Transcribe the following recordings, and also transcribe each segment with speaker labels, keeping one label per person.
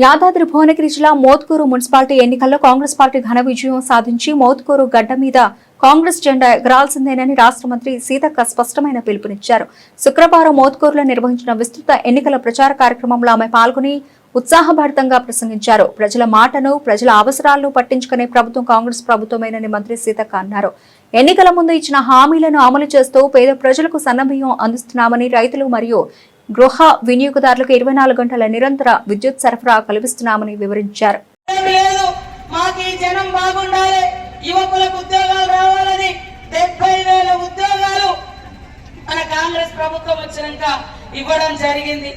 Speaker 1: యాదాద్రి భువనగిరి జిల్లా మోత్కూరు మున్సిపాలిటీ ఎన్నికల్లో కాంగ్రెస్ పార్టీ ఘన విజయం సాధించి మోత్కూరు గడ్డ మీద కాంగ్రెస్ జెండా ఎగరాల్సిందేనని రాష్ట్ర మంత్రి సీతక్క స్పష్టమైన పిలుపునిచ్చారు. శుక్రవారం మోత్కూరులో నిర్వహించిన విస్తృత ఎన్నికల ప్రచార కార్యక్రమంలో ఆమె పాల్గొని ఉత్సాహభరితంగా ప్రసంగించారు. ప్రజల మాటను, ప్రజల అవసరాలను పట్టించుకునే ప్రభుత్వం కాంగ్రెస్ ప్రభుత్వమేనని మంత్రి సీతక్క అన్నారు. ఎన్నికల ముందు ఇచ్చిన హామీలను అమలు చేస్తూ పేద ప్రజలకు సన్నబియ్యం అందిస్తున్నామని, రైతులు మరియు గృహ వినియోగదారులకు 24 గంటల నిరంతర విద్యుత్ సరఫరా కల్పిస్తున్నామని వివరించారు.
Speaker 2: యువకులకు ఉద్యోగాలు రావాలని 70,000 ఉద్యోగాలు మన కాంగ్రెస్ ప్రభుత్వం వచ్చినాక ఇవ్వడం జరిగింది.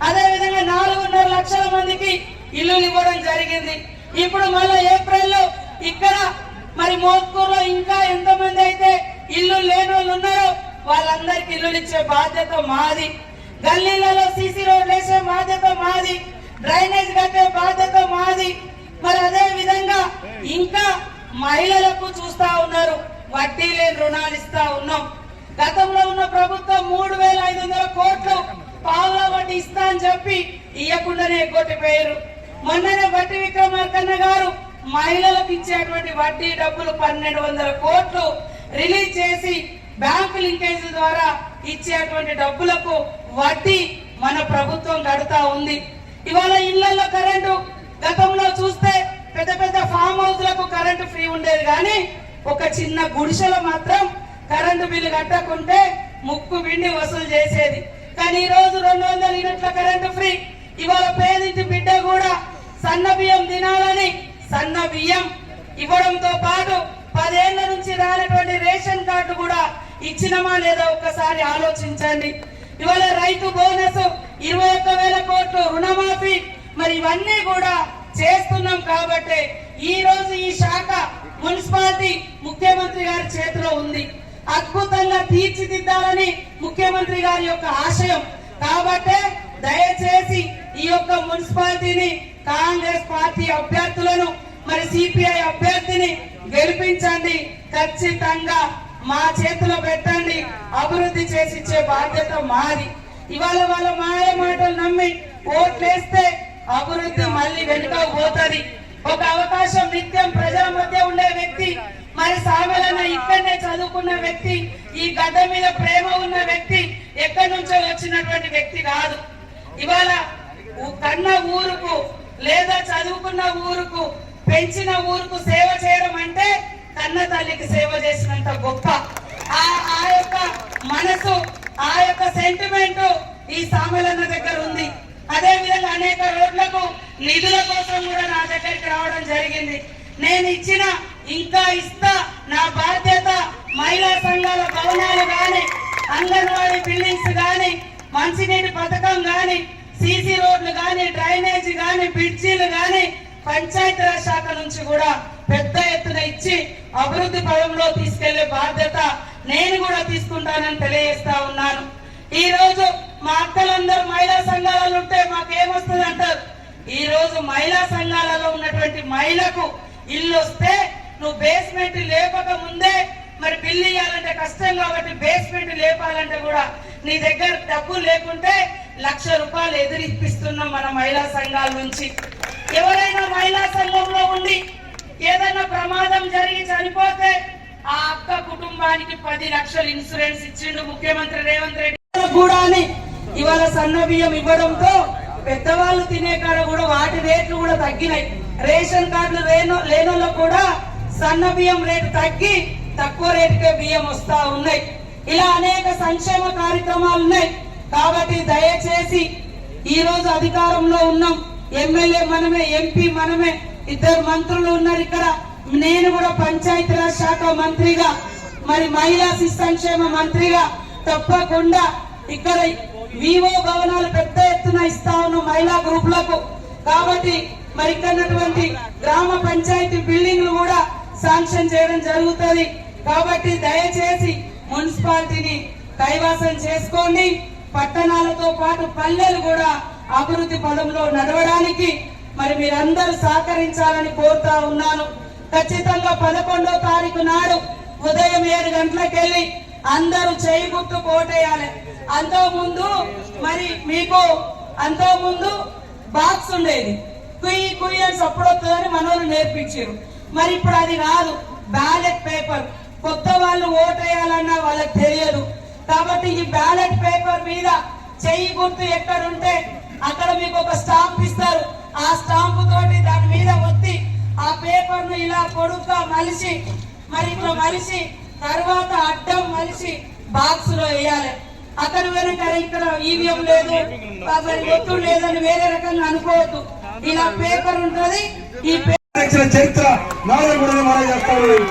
Speaker 2: అదే విధంగా 4.5 లక్షల మందికి ఇల్లులు ఇవ్వడం జరిగింది. ఇప్పుడు మళ్ళీ ఏప్రిల్లో ఇక్కడ మరి మోత్కూరులో ఇంకా ఎంతమంది అయితే ఇల్లు లేని వాళ్ళు ఉన్నారో వాళ్ళందరికీ ఇల్లులు ఇచ్చే బాధ్యత మాది. గల్లీలలో సీసీ రోడ్లు వేసే బాధ్యత మాది. డ్రైనేజ్ కట్టే బాధ్యత మాది. మరి అదే విధంగా ఇంకా మహిళలకు చూస్తా ఉన్నారు, వడ్డీ లేని రుణాలు ఇస్తా ఉన్నాం. గతంలో ఉన్న ప్రభుత్వం 3,500 కోట్లు పావుల వడ్డీ ఇస్తా అని చెప్పి ఇయ్యకుండానే కొట్టిపోయారు. మొన్ననే బట్టి విక్రమార్కన్న గారు మహిళలకు ఇచ్చేటువంటి వడ్డీ డబ్బులు 1,200 కోట్లు రిలీజ్ చేసి బ్యాంకు లింకేజ్ ద్వారా ఇచ్చేటువంటి డబ్బులకు వడ్డీ మన ప్రభుత్వం కడుతా ఉంది. ఇవాళ ఇళ్లలో కరెంటు గతంలో చూస్తే పెద్ద పెద్ద ఫామ్ హౌస్లకు కరెంటు ఫ్రీ ఉండేది, కానీ ఒక చిన్న గుడిసెలో మాత్రం కరెంటు బిల్లు కట్టకుంటే ముక్కు పిండి వసూలు చేసేది. కానీ ఈ రోజు 200 యూనిట్ల కరెంటు ఫ్రీ. ఇవాళ పేదింటి బిడ్డ కూడా సన్న బియ్యం తినాలని సన్న బియ్యం ఇవ్వడంతో పాటు 10 ఏళ్ల నుంచి రానటువంటి రేషన్ కార్డు కూడా ఇచ్చినమా లేదా ఒక్కసారి ఆలోచించండి. ఇవాళ రైతు బోనస్ 21,000 కోట్లు రుణమాఫీ, మరి ఇవన్నీ కూడా చేస్తున్నాం. కాబట్టి ఈ రోజు ఈ శాఖ మున్సిపాలిటీ ముఖ్యమంత్రి గారి చేతిలో ఉంది. అద్భుతంగా తీర్చిదిద్దాలని ముఖ్యమంత్రి గారి యొక్క ఆశయం. కాబట్టి దయచేసి ఈ యొక్క మున్సిపాలిటీని కాంగ్రెస్ పార్టీ అభ్యర్థులను మరి సిపిఐ అభ్యర్థిని గెలిపించండి. ఖచ్చితంగా మా చేతిలో పెట్టండి. అభివృద్ధి చేసి ఇచ్చే బాధ్యత మాది. ఇవాళ వాళ్ళ మాయ మాటలు నమ్మి ఓట్లేస్తే అభివృద్ధి మళ్ళీ వెనుక పోతుంది. ఒక అవకాశం నిత్యం ప్రజల మధ్య ఉండే వ్యక్తి, మరి సామెలన్న ఇక్కడనే చదువుకున్న వ్యక్తి, ఈ గడ్డ మీద ప్రేమ ఉన్న వ్యక్తి, ఎక్కడి నుంచో వచ్చినటువంటి వ్యక్తి కాదు. ఇవాళ కన్న ఊరుకు లేదా చదువుకున్న ఊరుకు, పెంచిన ఊరుకు సేవ చేయడం అంటే కన్న తల్లికి సేవ చేసినంత గొప్ప. ఆ యొక్క మనసు, ఆ యొక్క సెంటిమెంట్ ఈ సామెలన్న దగ్గర ఉంది. అదే విధంగా అనేక రోడ్లకు నిధుల కోసం కూడా నా దగ్గరికి రావడం జరిగింది. నేను ఇచ్చిన ఇంకా ఇస్తా, నా బాధ్యత మహిళా సంఘాల భవనాలు గాని, అంగన్వాడీ బిల్డింగ్స్ గాని, మంచినీటి పథకం గాని, సీసీ రోడ్లు గాని, డ్రైనేజ్ గాని, బ్రిడ్జీలు గాని పంచాయతీరాజ్ శాఖ నుంచి కూడా పెద్ద ఎత్తున ఇచ్చి అభివృద్ధి పదంలో తీసుకెళ్లే బాధ్యత నేను కూడా తీసుకుంటానని తెలియజేస్తా ఉన్నాను. ఈ రోజు మా అక్కలందరూ మహిళా సంఘాలలో ఉంటే మాకేమొస్తుంది అంటారు. ఈ రోజు మహిళా సంఘాలలో ఉన్నటువంటి మహిళకు ఇల్లు వస్తే నువ్వు బేస్మెంట్ లేపక ముందే మరి బిల్లు ఇవ్వాలంటే కష్టం, కాబట్టి బేస్మెంట్ లేపాలంటే కూడా నీ దగ్గర డబ్బులు లేకుంటే ₹1,00,000 ఎదురిప్పిస్తున్నాం మన మహిళా సంఘాల నుంచి. ఎవరైనా మహిళా సంఘంలో ఉండి ఏదైనా ప్రమాదం జరిగి చనిపోతే ఆ అక్క కుటుంబానికి 10 లక్షలు ఇన్సూరెన్స్ ఇచ్చిండు ముఖ్యమంత్రి రేవంత్ రెడ్డి కూడా. ఇవాళ సన్న బియ్యం ఇవ్వడంతో పెద్దవాళ్ళు తినే కాడ కూడా వాటి రేట్లు కూడా తగ్గినాయి. రేషన్ కార్డులు లేనోళ్ళకు కూడా సన్న బియ్యం రేటు తగ్గి తక్కువ రేటుకే బియ్యం వస్తా ఉన్నాయి. ఇలా అనేక సంక్షేమ కార్యక్రమాలు ఉన్నాయి. కాబట్టి దయచేసి ఈ రోజు అధికారంలో ఉన్నాం, ఎమ్మెల్యే మనమే, ఎంపీ మనమే, 2 మంత్రులు ఉన్నారు ఇక్కడ. నేను కూడా పంచాయతీరాజ్ శాఖ మంత్రిగా, మరి మహిళా శిశు సంక్షేమ మంత్రిగా తప్పకుండా ఇక్కడ వివో భవనాలు పెద్ద ఎత్తున ఇస్తా ఉన్నాం మహిళా గ్రూపులకు. కాబట్టి మరి ఇక్కడ గ్రామ పంచాయతీ బిల్డింగ్లు కూడా శాంక్షన్ చేయడం జరుగుతుంది. కాబట్టి దయచేసి మున్సిపాలిటీని కైవసం చేసుకోండి. పట్టణాలతో పాటు పల్లెలు కూడా అభివృద్ధి పదంలో నడవడానికి మరి మీరందరూ సహకరించాలని కోరుతా ఉన్నాను. ఖచ్చితంగా 11వ తారీఖు నాడు ఉదయం 7 గంటలకు వెళ్ళి అందరూ చేయి గుర్తు కోటేయాలి. అంతకుముందు మరి మీకు బాక్స్ ఉండేది, కుయ్యి అని సప్పుడు వస్తుందని మనోళ్ళు నేర్పించారు. మరి ఇప్పుడు అది కాదు, బ్యాలెట్ పేపర్. కొత్త వాళ్ళు ఓటేయాలన్నా వాళ్ళకి తెలియదు. కాబట్టి ఈ బ్యాలెట్ పేపర్ మీద చెయ్యి గుర్తు ఎక్కడుంటే అక్కడ మీకు ఒక స్టాంప్ ఇస్తారు. ఆ స్టాంపు తోటి దాని మీద ఒత్తి ఆ పేపర్ ను ఇలా పొడుగ్గా మలిసి, మరి ఇట్లా మలిసి తర్వాత అడ్డం మలిసి బాక్స్ లో వేయాలి. అక్కడ వెనక ఇక్కడ ఈవీఎం లేదు, ఒత్తుడు లేదని వేరే రకంగా అనుకోవద్దు. ఇలా పేపర్ ఉంటది. ఈ
Speaker 3: చరిత్ర నాలుగు కూడా మనం చేస్తా ఉన్నాను.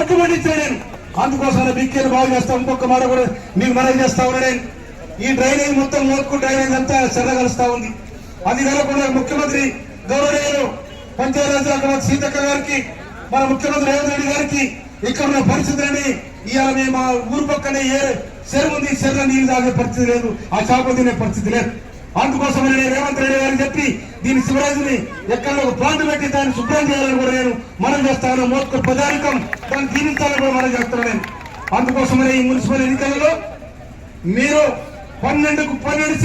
Speaker 3: ఒట్టు పండించాను నేను. అందుకోసం బిక్కేలు బాగు చేస్తా. ఇంకొక మాట కూడా మీకు మనవి చేస్తా ఉన్నా నేను. ఈ డ్రైనేజ్ మొత్తం మోత్కు డ్రైనేజ్ అంతా చెరగలుస్తా ఉంది. అది నెలకొండ ముఖ్యమంత్రి గౌరవనీయులు పంచాయతీరాజ్ సీతక్క గారికి, మన ముఖ్యమంత్రి రేవంత్ రెడ్డి గారికి ఇక్కడ ఉన్న పరిస్థితులని ఇవాళ మేము మా ఊరు పక్కనే ఏ చెరువు ఉంది, చెరువు నీళ్ళు తాగే పరిస్థితి లేదు, ఆ చేపలు తినే పరిస్థితి లేదు. అందుకోసం నేను రేవంత్ రెడ్డి గారిని చెప్పి దీని శివరాజుని ఎక్కడ ఒక ప్లాంట్ పెట్టి దాన్ని శుభ్రం చేయాలని కూడా నేను మనం చేస్తాను. మోత్కు ప్రధానికం దాన్ని దీవించాలని కూడా మనం చేస్తాను నేను. అందుకోసమనే ఈ మున్సిపల్ ఎన్నికలలో మీరు 12కు 12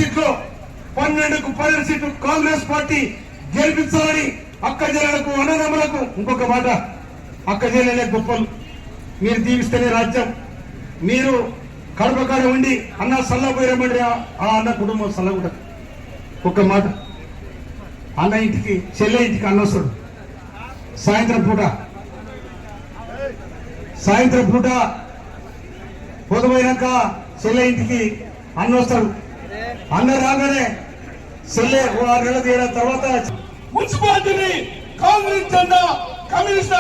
Speaker 3: సీట్లు కాంగ్రెస్ పార్టీ గెలిపించాలని అక్క జిల్లాలకు అన్నదమ్ములకు, ఇంకొక మాట, అక్క జిల్లాలే గొప్పలు. మీరు దీవిస్తేనే రాజ్యం. మీరు కడప కాడ ఉండి అన్న సల్లబోయరమండి, ఆ అన్న కుటుంబం సల్లగుంటది. ఒక్క మాట, అన్న ఇంటికి చెల్లె ఇంటికి అన్న వస్తాడు. సాయంత్రం పూట పొదవైనాక చెల్లె ఇంటికి అన్న వస్తాడు. అన్న రాగానే చెల్లె 6 నెలలు తీయడం తర్వాత మున్సిపాలిటీని కాంగ్రెస్ జెండా కమ్యూనిస్ట్